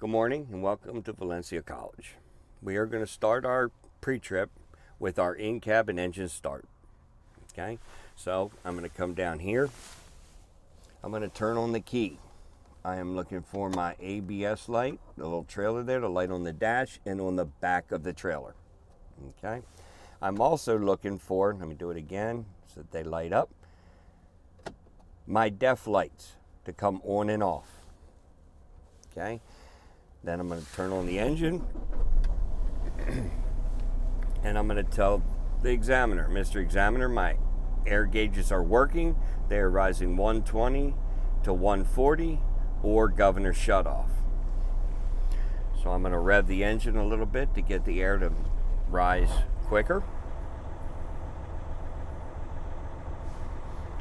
Good morning and welcome to Valencia College. We are going to start our pre-trip with our in-cabin engine start. Okay, so I'm going to come down here. I'm going to turn on the key. I am looking for my ABS light, the little trailer there, the light on the dash and on the back of the trailer. Okay, I'm also looking for, let me do it again so that they light up, my def lights to come on and off. Okay, then I'm going to turn on the engine and I'm going to tell the examiner, Mr. Examiner, my air gauges are working. They are rising 120 to 140 or governor shutoff. So I'm going to rev the engine a little bit to get the air to rise quicker.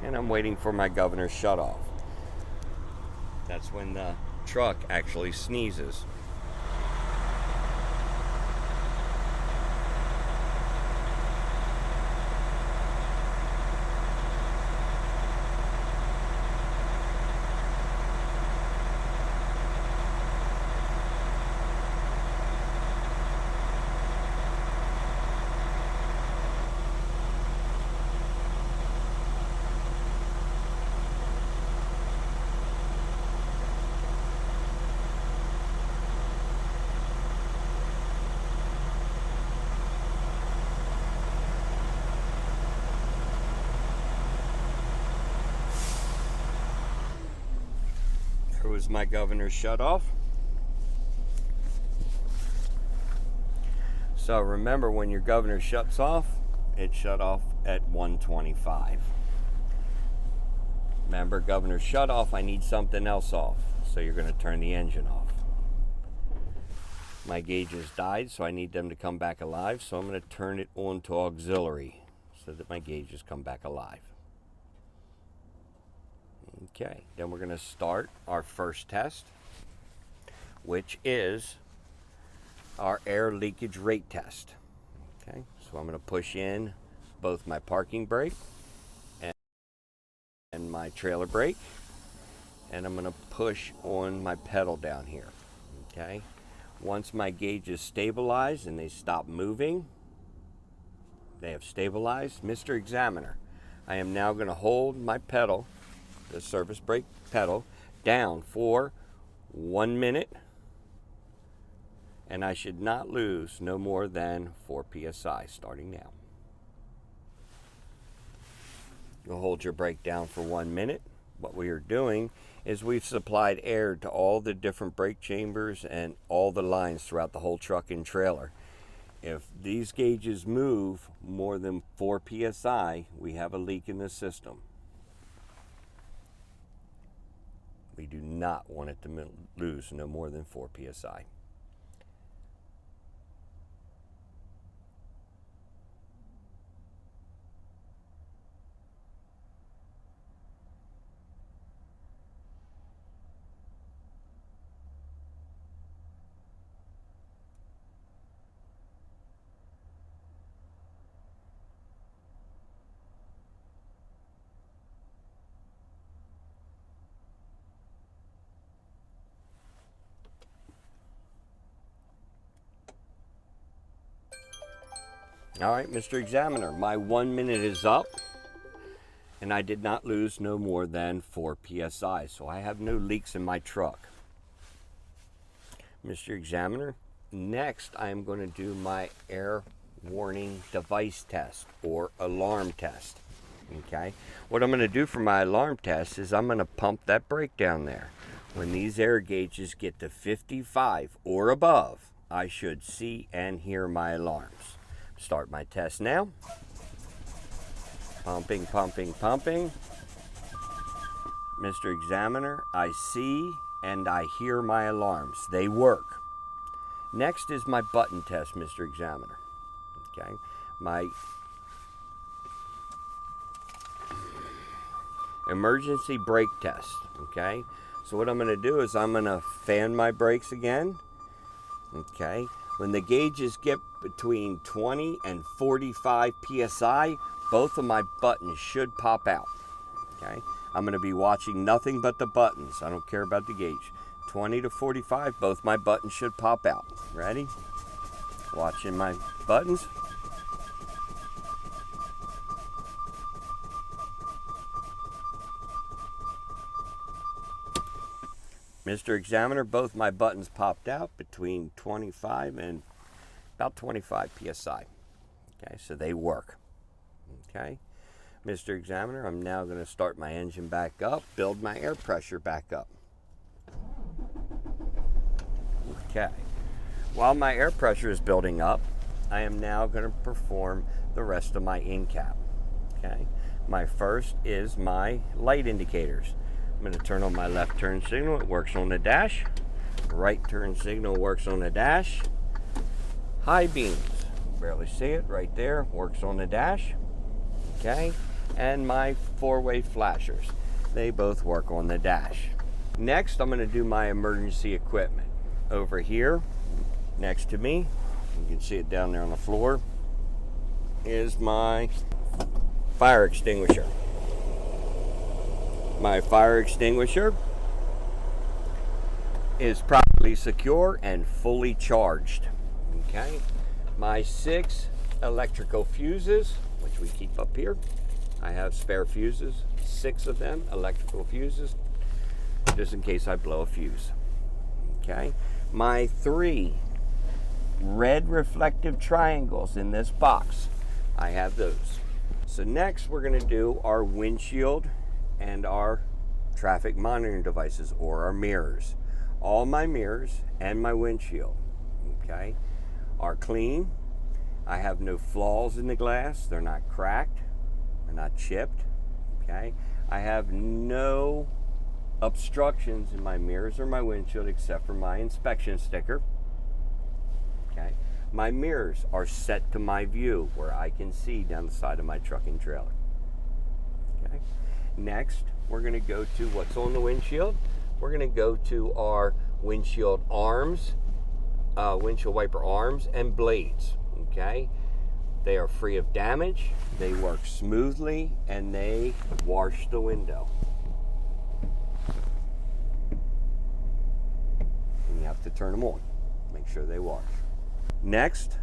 And I'm waiting for my governor shutoff. That's when the truck actually sneezes. There was my governor shut off. So remember, when your governor shuts off, it shut off at 125. Remember, governor shut off, I need something else off. So you're going to turn the engine off. My gauges died, so I need them to come back alive. So I'm going to turn it on to auxiliary so that my gauges come back alive. Okay, then we're going to start our first test, which is our air leakage rate test. Okay, so I'm going to push in both my parking brake and my trailer brake, and I'm going to push on my pedal down here. Okay, once my gauges stabilize and they stop moving, they have stabilized. Mr. Examiner, I am now going to hold my pedal, the service brake pedal, down for 1 minute, and I should not lose no more than 4 psi starting now. You'll hold your brake down for 1 minute. What we are doing is we've supplied air to all the different brake chambers and all the lines throughout the whole truck and trailer. If these gauges move more than 4 psi, we have a leak in the system. We do not want it to lose no more than 4 psi. All right, Mr. Examiner, my 1 minute is up, and I did not lose no more than 4 psi, so I have no leaks in my truck. Mr. Examiner, next I am going to do my air warning device test or alarm test. Okay, what I'm going to do for my alarm test is I'm going to pump that brake down there. When these air gauges get to 55 or above, I should see and hear my alarms. Start my test now. Pumping, pumping, pumping. Mr. Examiner, I see and I hear my alarms. They work. Next is my button test, Mr. Examiner. Okay, my emergency brake test. Okay, so what I'm going to do is I'm going to fan my brakes again. Okay, when the gauges get between 20 and 45 psi, both of my buttons should pop out. Okay, I'm going to be watching nothing but the buttons. I don't care about the gauge. 20 to 45, both my buttons should pop out. Ready? Watching my buttons. Mr. Examiner, both my buttons popped out between 25 and about 25 psi. Okay, so they work. Okay, Mr. Examiner, I'm now going to start my engine back up, build my air pressure back up. Okay, while my air pressure is building up, I am now going to perform the rest of my in-cap. Okay, my first is my light indicators. I'm going to turn on my left turn signal, it works on the dash. Right turn signal works on the dash. High beams, barely see it right there, works on the dash. Okay, and my four-way flashers, they both work on the dash. Next, I'm going to do my emergency equipment. Over here, next to me, you can see it down there on the floor, is my fire extinguisher. My fire extinguisher is properly secure and fully charged. Okay, my 6 electrical fuses, which we keep up here. I have spare fuses, 6 of them, electrical fuses, just in case I blow a fuse. Okay, my 3 red reflective triangles in this box, I have those. So next we're going to do our windshield and our traffic monitoring devices, or our mirrors. All my mirrors and my windshield, okay, are clean. I have no flaws in the glass. They're not cracked. They're not chipped. Okay, I have no obstructions in my mirrors or my windshield except for my inspection sticker. Okay, my mirrors are set to my view where I can see down the side of my truck and trailer. Okay, next we're going to go to what's on the windshield. We're going to go to our windshield arms, windshield wiper arms and blades. Okay, they are free of damage, they work smoothly, and they wash the window. And you have to turn them on, make sure they wash. Next,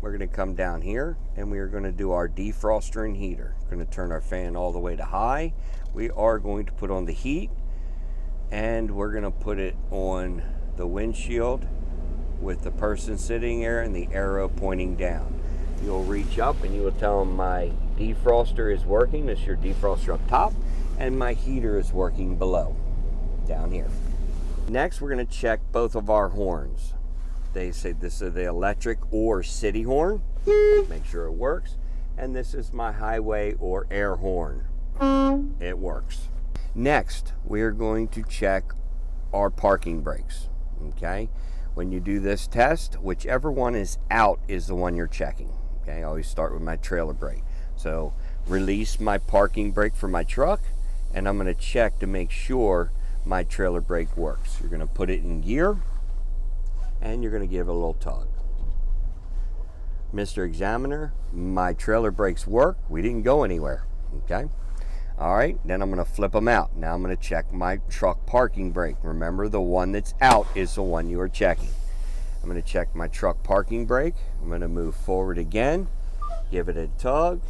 we're going to come down here and we are going to do our defroster and heater. We're going to turn our fan all the way to high. We are going to put on the heat, and we're going to put it on the windshield with the person sitting there and the arrow pointing down. You'll reach up and you will tell them my defroster is working. This is your defroster up top, and my heater is working below, down here. Next, we're going to check both of our horns. They say this is the electric or city horn. Make sure it works. And this is my highway or air horn. It works. Next, we are going to check our parking brakes. Okay, when you do this test, whichever one is out is the one you're checking. Okay, I always start with my trailer brake. So release my parking brake for my truck, and I'm going to check to make sure my trailer brake works. You're going to put it in gear, and you're going to give it a little tug. Mr. Examiner, my trailer brakes work. We didn't go anywhere. Okay. All right, then I'm going to flip them out. Now I'm going to check my truck parking brake. Remember, the one that's out is the one you are checking. I'm going to check my truck parking brake. I'm going to move forward again, give it a tug.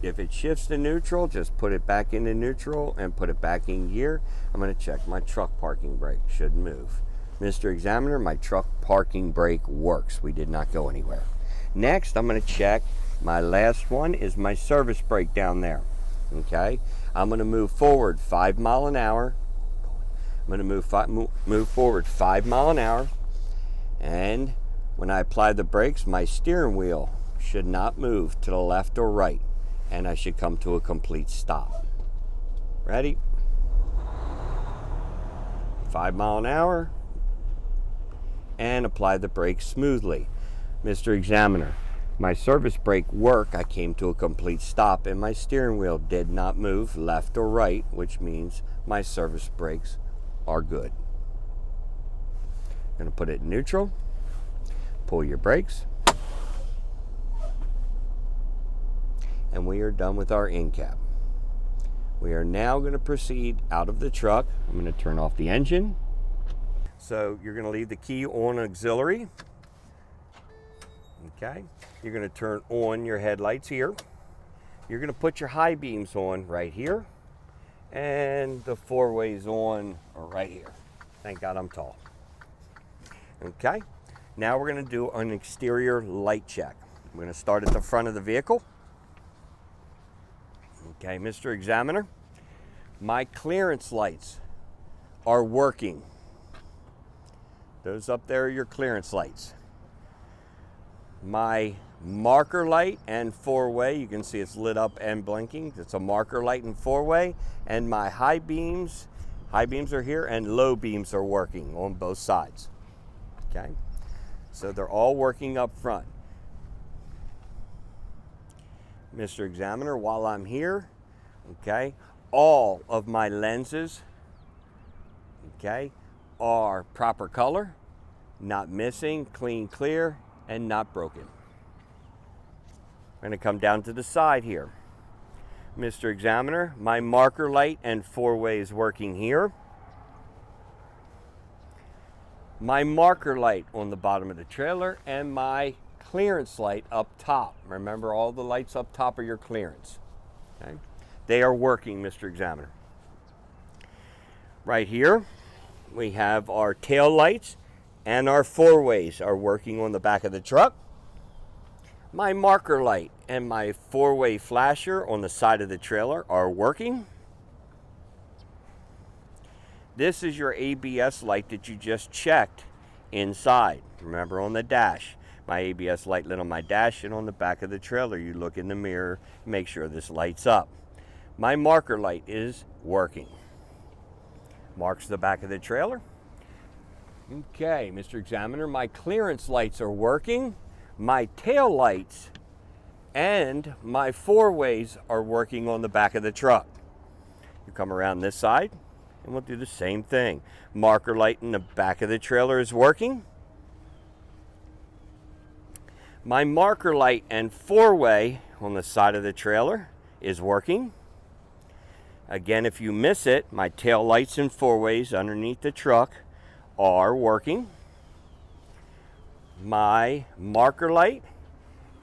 If it shifts to neutral, just put it back into neutral and put it back in gear. I'm going to check my truck parking brake. Should move. Mr. Examiner, my truck parking brake works. We did not go anywhere. Next, I'm going to check my last one is my service brake down there. Okay, I'm going to move forward 5 miles an hour. I'm going to move forward 5 miles an hour, and when I apply the brakes, my steering wheel should not move to the left or right, and I should come to a complete stop. Ready? 5 miles an hour, and apply the brakes smoothly. Mr. Examiner, my service brake worked. I came to a complete stop, and my steering wheel did not move left or right, which means my service brakes are good. I'm going to put it in neutral. Pull your brakes. And we are done with our in-cab. We are now going to proceed out of the truck. I'm going to turn off the engine. So you're going to leave the key on auxiliary. Okay. You're going to turn on your headlights here. You're going to put your high beams on right here. And the four-ways on right here. Thank God I'm tall. Okay. Now we're going to do an exterior light check. We're going to start at the front of the vehicle. Okay, Mr. Examiner, my clearance lights are working. Those up there are your clearance lights. My marker light and four-way, you can see it's lit up and blinking. It's a marker light and four-way. And my high beams are here, and low beams are working on both sides. Okay, so they're all working up front. Mr. Examiner, while I'm here, okay, all of my lenses, okay, are proper color, not missing, clean, clear, and not broken. I'm going to come down to the side here. Mr. Examiner, my marker light and four-way is working here. My marker light on the bottom of the trailer and my clearance light up top. Remember, all the lights up top are your clearance. Okay? They are working, Mr. Examiner. Right here, we have our tail lights and our four-ways are working on the back of the truck. My marker light and my four-way flasher on the side of the trailer are working. This is your ABS light that you just checked inside. Remember, on the dash. My ABS light lit on my dash and on the back of the trailer. You look in the mirror, make sure this lights up. My marker light is working. Marks the back of the trailer. Okay, Mr. Examiner, my clearance lights are working. My tail lights and my four-ways are working on the back of the truck. You come around this side and we'll do the same thing. Marker light in the back of the trailer is working. My marker light and four-way on the side of the trailer is working. Again, if you miss it, my tail lights and four-ways underneath the truck are working. My marker light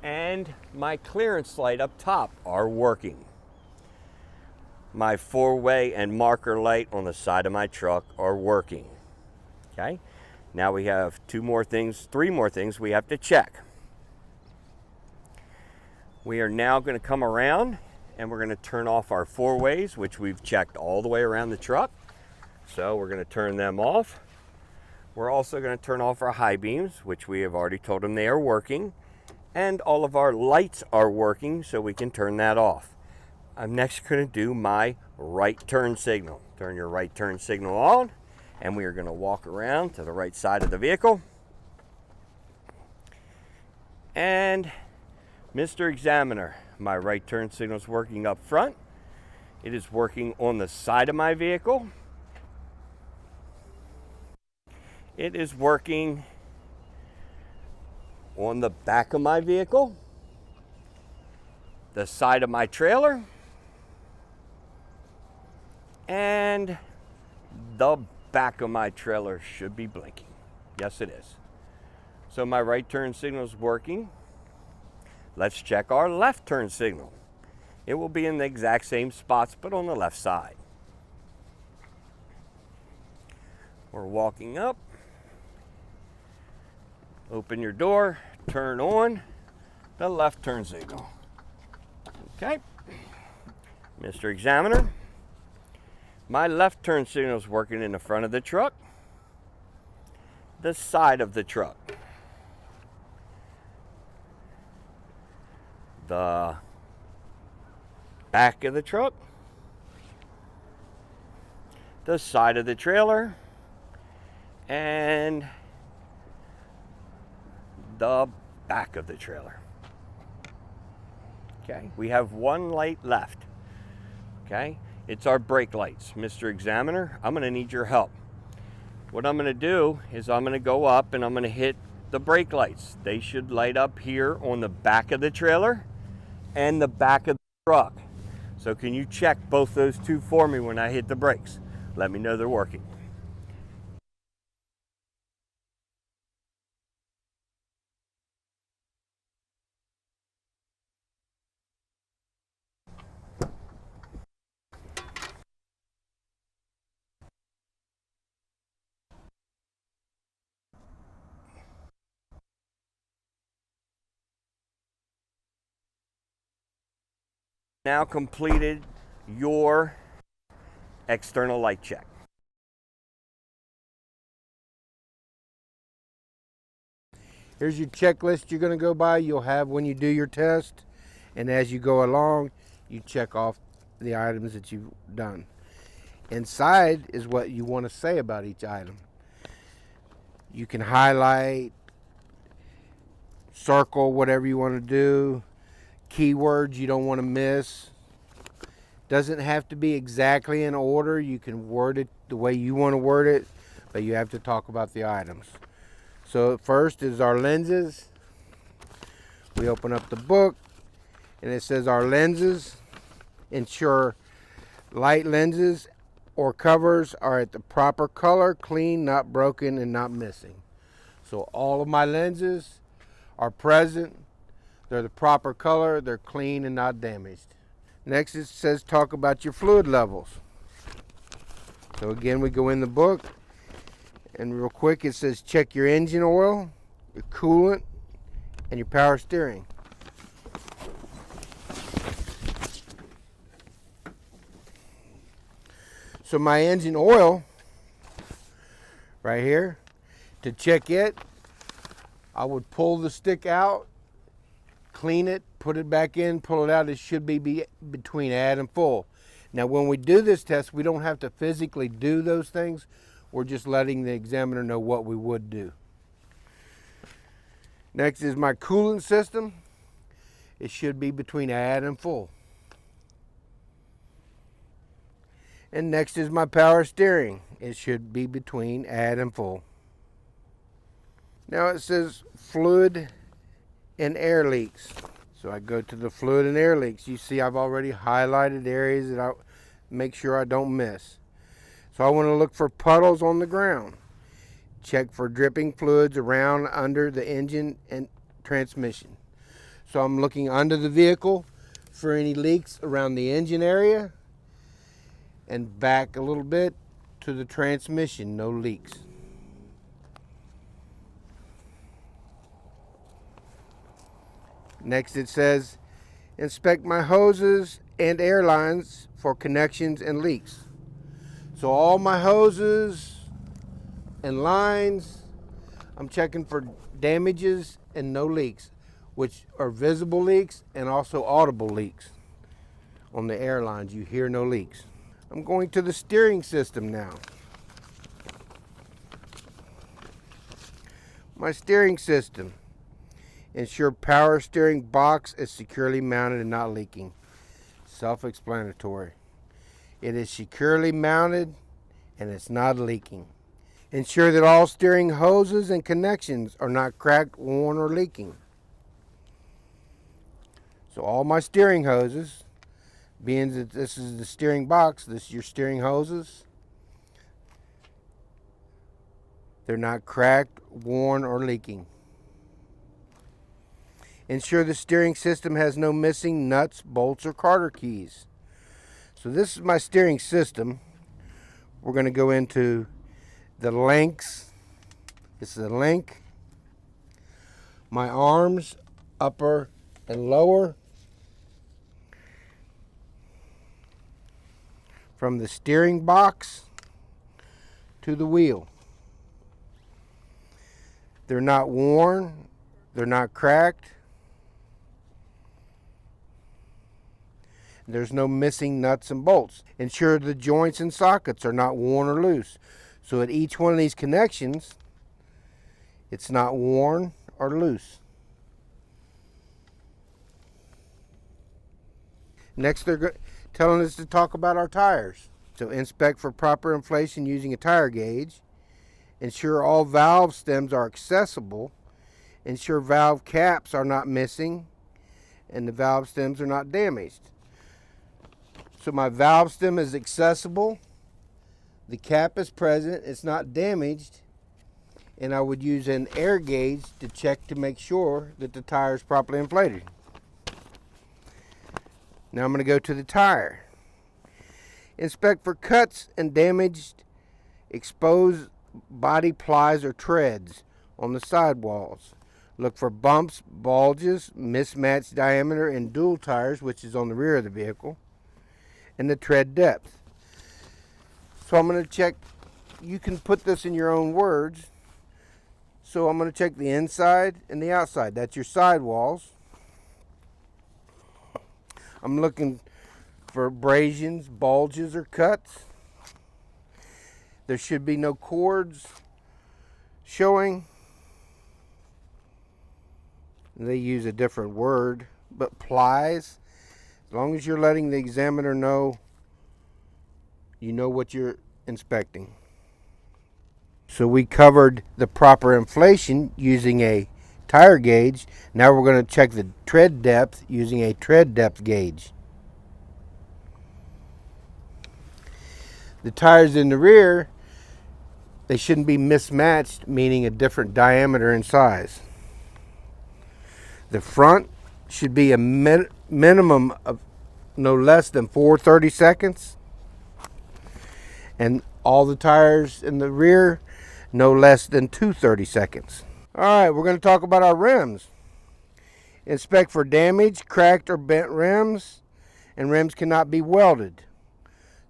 and my clearance light up top are working. My four-way and marker light on the side of my truck are working. Okay, now we have three more things we have to check. We are now going to come around and we're going to turn off our four-ways, which we've checked all the way around the truck. So we're going to turn them off. We're also going to turn off our high beams, which we have already told them they are working. And all of our lights are working, so we can turn that off. I'm next going to do my right turn signal. Turn your right turn signal on, and we are going to walk around to the right side of the vehicle. And Mr. Examiner, my right turn signal is working up front. It is working on the side of my vehicle. It is working on the back of my vehicle, the side of my trailer, and the back of my trailer should be blinking. Yes, it is. So my right turn signal is working. Let's check our left turn signal. It will be in the exact same spots, but on the left side. We're walking up. Open your door, turn on the left turn signal. Okay. Mr. Examiner, my left turn signal is working in the front of the truck, the side of the truck, the back of the truck, the side of the trailer, and the back of the trailer. Okay, we have one light left. Okay, it's our brake lights. Mr. Examiner, I'm going to need your help. What I'm going to do is I'm going to go up and I'm going to hit the brake lights. They should light up here on the back of the trailer and the back of the truck. So can you check both those two for me when I hit the brakes? Let me know they're working. Now completed your external light check. Here's your checklist you're going to go by. You'll have when you do your test, and as you go along, you check off the items that you've done. Inside is what you want to say about each item. You can highlight, circle, whatever you want to do, keywords you don't want to miss. Doesn't have to be exactly in order. You can word it the way you want to word it, but you have to talk about the items. So first is our lenses. We open up the book and it says our lenses ensure light lenses or covers are at the proper color, clean, not broken, and not missing. So all of my lenses are present. They're the proper color, they're clean and not damaged. Next it says talk about your fluid levels. So again, we go in the book and real quick it says check your engine oil, your coolant, and your power steering. So my engine oil right here, to check it, I would pull the stick out, clean it, put it back in, pull it out. It should be between add and full. Now when we do this test, we don't have to physically do those things. We're just letting the examiner know what we would do. Next is my coolant system. It should be between add and full. And next is my power steering. It should be between add and full. Now it says fluid and air leaks. So I go to the fluid and air leaks. You see I've already highlighted areas that I make sure I don't miss. So I want to look for puddles on the ground. Check for dripping fluids around under the engine and transmission. So I'm looking under the vehicle for any leaks around the engine area and back a little bit to the transmission, no leaks. Next it says inspect my hoses and air lines for connections and leaks. So all my hoses and lines, I'm checking for damages and no leaks, which are visible leaks and also audible leaks. On the air lines, you hear no leaks. I'm going to the steering system now. My steering system. Ensure power steering box is securely mounted and not leaking. Self-explanatory. It is securely mounted and it's not leaking. Ensure that all steering hoses and connections are not cracked, worn, or leaking. So all my steering hoses, being that this is the steering box, this is your steering hoses, they're not cracked, worn, or leaking. Ensure the steering system has no missing nuts, bolts, or Carter keys. So this is my steering system. We're going to go into the links. This is a link. My arms, upper and lower. From the steering box to the wheel. They're not worn. They're not cracked. There's no missing nuts and bolts. Ensure the joints and sockets are not worn or loose. So at each one of these connections, it's not worn or loose. Next, they're telling us to talk about our tires. So inspect for proper inflation using a tire gauge. Ensure all valve stems are accessible. Ensure valve caps are not missing and the valve stems are not damaged. So my valve stem is accessible, the cap is present, it's not damaged, and I would use an air gauge to check to make sure that the tire is properly inflated. Now I'm going to go to the tire. Inspect for cuts and damaged exposed body plies or treads on the sidewalls. Look for bumps, bulges, mismatched diameter in dual tires, which is on the rear of the vehicle, and the tread depth. So I'm going to check, you can put this in your own words. So I'm going to check the inside and the outside. That's your sidewalls. I'm looking for abrasions, bulges, or cuts. There should be no cords showing. They use a different word, but plies. As long as you're letting the examiner know you know what you're inspecting. So we covered the proper inflation using a tire gauge. Now we're going to check the tread depth using a tread depth gauge. The tires in the rear, they shouldn't be mismatched, meaning a different diameter and size. The front should be a minimum of no less than 4/32, and all the tires in the rear no less than 2/32. All right, we're going to talk about our rims. Inspect for damaged, cracked, or bent rims, and rims cannot be welded.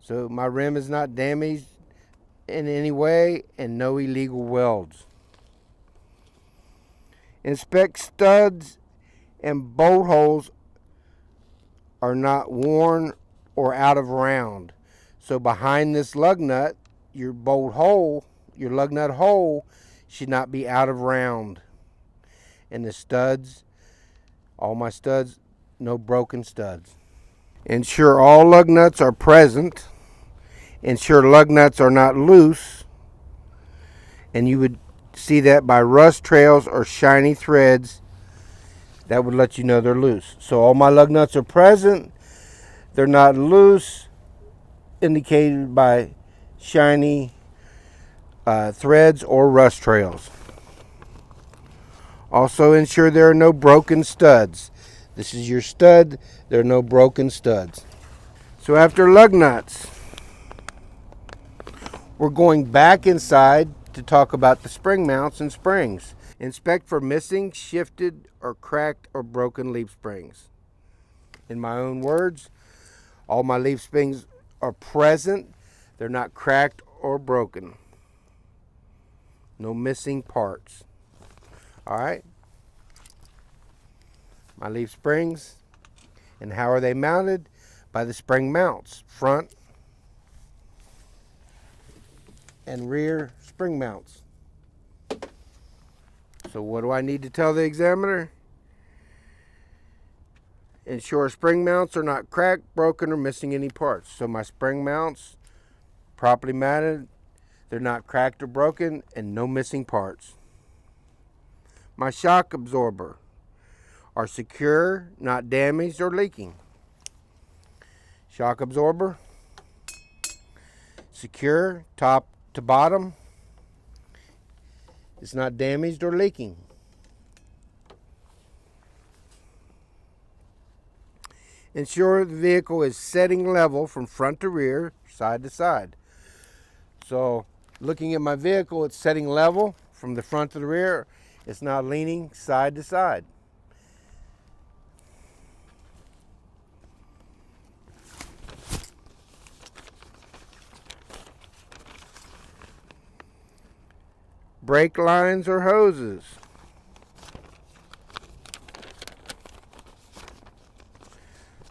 So my rim is not damaged in any way, and no illegal welds. Inspect studs and bolt holes are not worn or out of round. So behind this lug nut, your bolt hole, your lug nut hole should not be out of round. And the studs, all my studs, no broken studs. Ensure all lug nuts are present. Ensure lug nuts are not loose. And you would see that by rust trails or shiny threads. That would let you know they're loose. So all my lug nuts are present. They're not loose, indicated by shiny threads or rust trails. Also ensure there are no broken studs. This is your stud. There are no broken studs. So after lug nuts, we're going back inside to talk about the spring mounts and springs. Inspect for missing, shifted, or cracked or broken leaf springs. In my own words, all my leaf springs are present. They're not cracked or broken. No missing parts. All right. My leaf springs. And how are they mounted? By the spring mounts. Front and rear spring mounts. So what do I need to tell the examiner? Ensure spring mounts are not cracked, broken, or missing any parts. So my spring mounts, properly mounted, they're not cracked or broken, and no missing parts. My shock absorber are secure, not damaged or leaking. Shock absorber, secure, top to bottom. It's not damaged or leaking. Ensure the vehicle is setting level from front to rear, side to side. So looking at my vehicle, it's setting level from the front to the rear. It's not leaning side to side. Brake lines or hoses.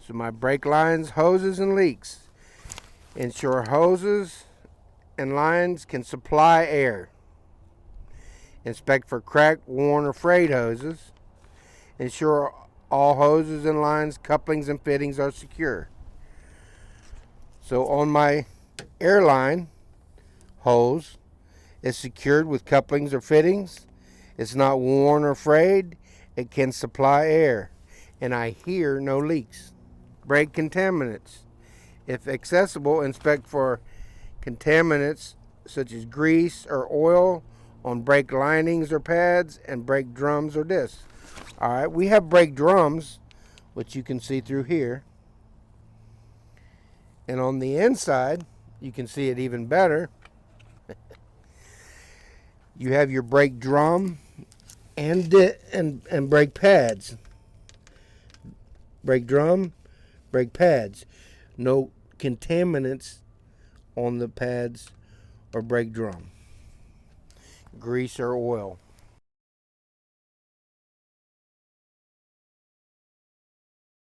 So my brake lines, hoses, and leaks. Ensure hoses and lines can supply air. Inspect for cracked, worn, or frayed hoses. Ensure all hoses and lines, couplings, and fittings are secure. So on my airline hose, it's secured with couplings or fittings. It's not worn or frayed. It can supply air. And I hear no leaks. Brake contaminants. If accessible, inspect for contaminants such as grease or oil on brake linings or pads and brake drums or discs. All right, we have brake drums, which you can see through here. And on the inside, you can see it even better. You have your brake drum and brake pads. Brake drum, brake pads. No contaminants on the pads or brake drum. Grease or oil.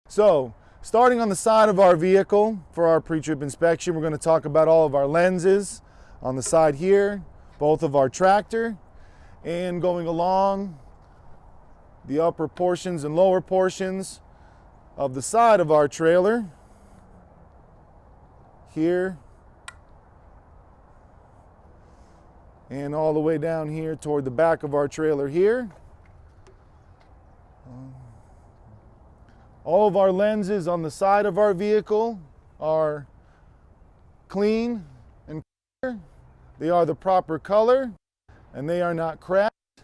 So, starting on the side of our vehicle for our pre-trip inspection, we're going to talk about all of our lenses on the side here, both of our tractor, and going along the upper portions and lower portions of the side of our trailer here and all the way down here toward the back of our trailer here. All of our lenses on the side of our vehicle are clean and clear. They are the proper color and they are not cracked,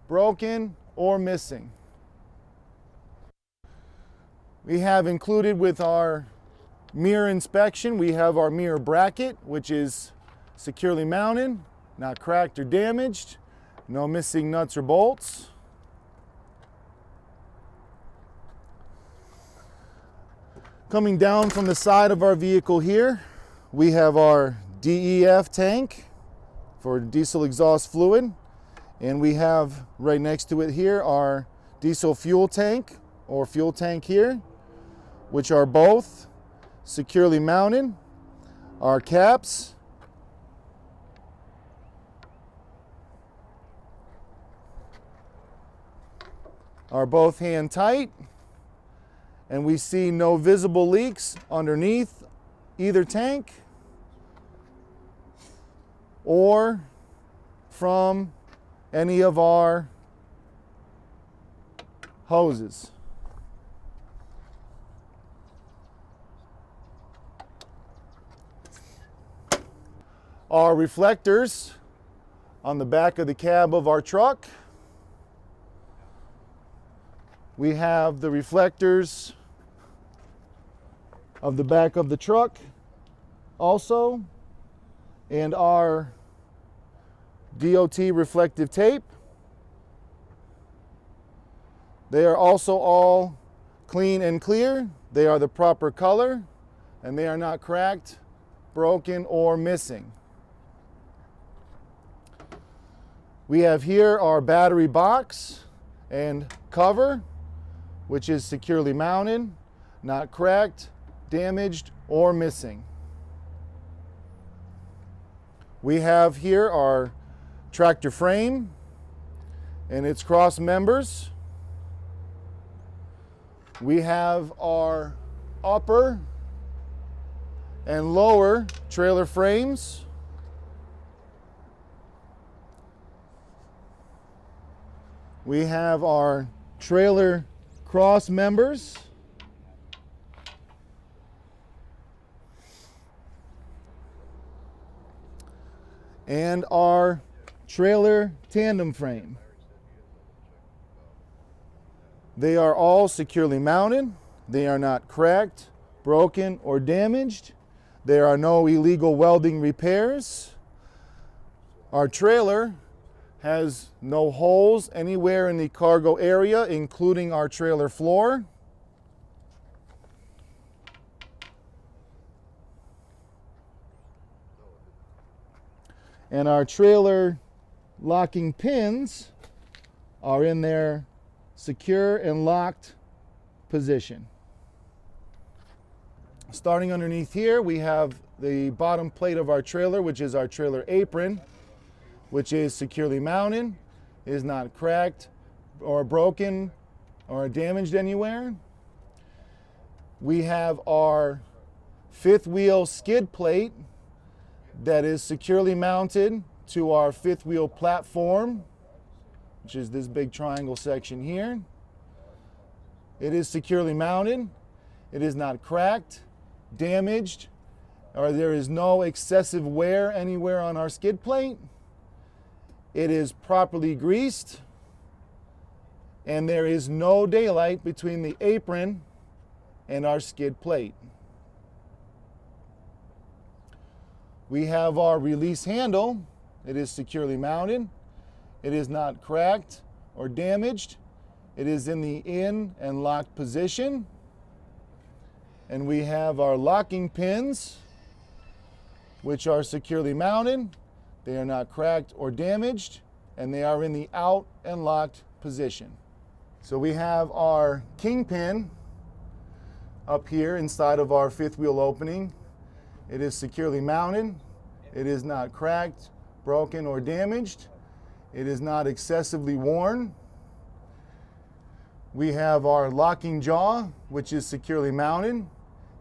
broken, or missing. We have included with our mirror inspection, we have our mirror bracket, which is securely mounted, not cracked or damaged, no missing nuts or bolts. Coming down from the side of our vehicle here, we have our DEF tank for diesel exhaust fluid, and we have right next to it here our diesel fuel tank or fuel tank here, which are both securely mounted. Our caps are both hand tight, and we see no visible leaks underneath either tank or from any of our hoses. Our reflectors on the back of the cab of our truck. We have the reflectors of the back of the truck also, and our DOT reflective tape. They are also all clean and clear. They are the proper color and they are not cracked, broken, or missing. We have here our battery box and cover, which is securely mounted, not cracked, damaged, or missing. We have here our tractor frame and its cross members. We have our upper and lower trailer frames. We have our trailer cross members. And our trailer tandem frame. They are all securely mounted. They are not cracked, broken, or damaged. There are no illegal welding repairs. Our trailer has no holes anywhere in the cargo area, including our trailer floor. And our trailer locking pins are in their secure and locked position. Starting underneath here, we have the bottom plate of our trailer, which is our trailer apron, which is securely mounted, is not cracked or broken or damaged anywhere. We have our fifth wheel skid plate that is securely mounted to our fifth wheel platform, which is this big triangle section here. It is securely mounted. It is not cracked, damaged, or there is no excessive wear anywhere on our skid plate. It is properly greased, and there is no daylight between the apron and our skid plate. We have our release handle. It is securely mounted. It is not cracked or damaged. It is in the in and locked position. And we have our locking pins, which are securely mounted. They are not cracked or damaged, and they are in the out and locked position. So we have our kingpin up here inside of our fifth wheel opening. It is securely mounted. It is not cracked, broken, or damaged. It is not excessively worn. We have our locking jaw, which is securely mounted.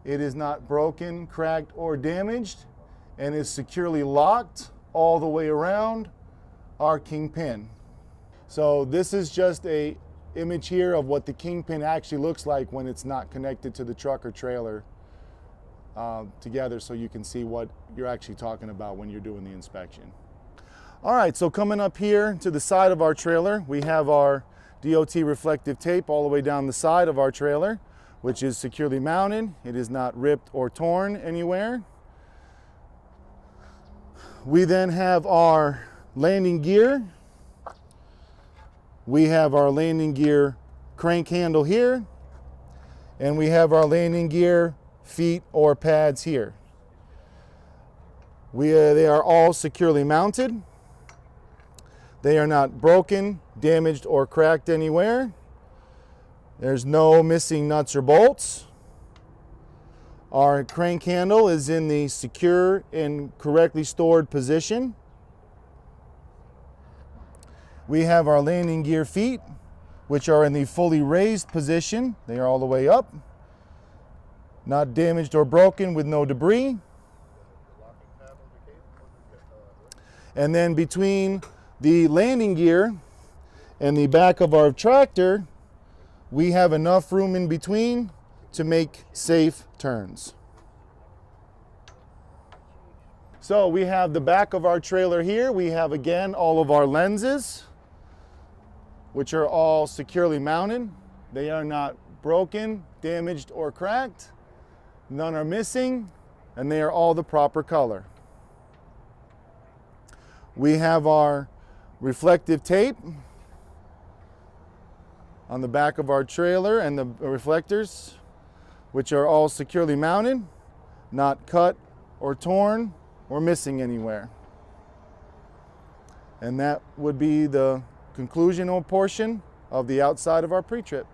It is not broken, cracked, or damaged, and is securely locked all the way around our kingpin. So this is just a image here of what the kingpin actually looks like when it's not connected to the truck or trailer together, so you can see what you're actually talking about when you're doing the inspection. All right, so coming up here to the side of our trailer, we have our DOT reflective tape all the way down the side of our trailer, which is securely mounted. It is not ripped or torn anywhere. We then have our landing gear. We have our landing gear crank handle here, and we have our landing gear feet or pads here. They are all securely mounted. They are not broken, damaged, or cracked anywhere. There's no missing nuts or bolts. Our crank handle is in the secure and correctly stored position. We have our landing gear feet, which are in the fully raised position. They are all the way up, not damaged or broken, with no debris. And then between the landing gear and the back of our tractor, we have enough room in between to make safe turns. So we have the back of our trailer here. We have, again, all of our lenses, which are all securely mounted. They are not broken, damaged, or cracked. None are missing, and they are all the proper color. We have our reflective tape on the back of our trailer and the reflectors, which are all securely mounted, not cut or torn or missing anywhere. And that would be the conclusional portion of the outside of our pre-trip.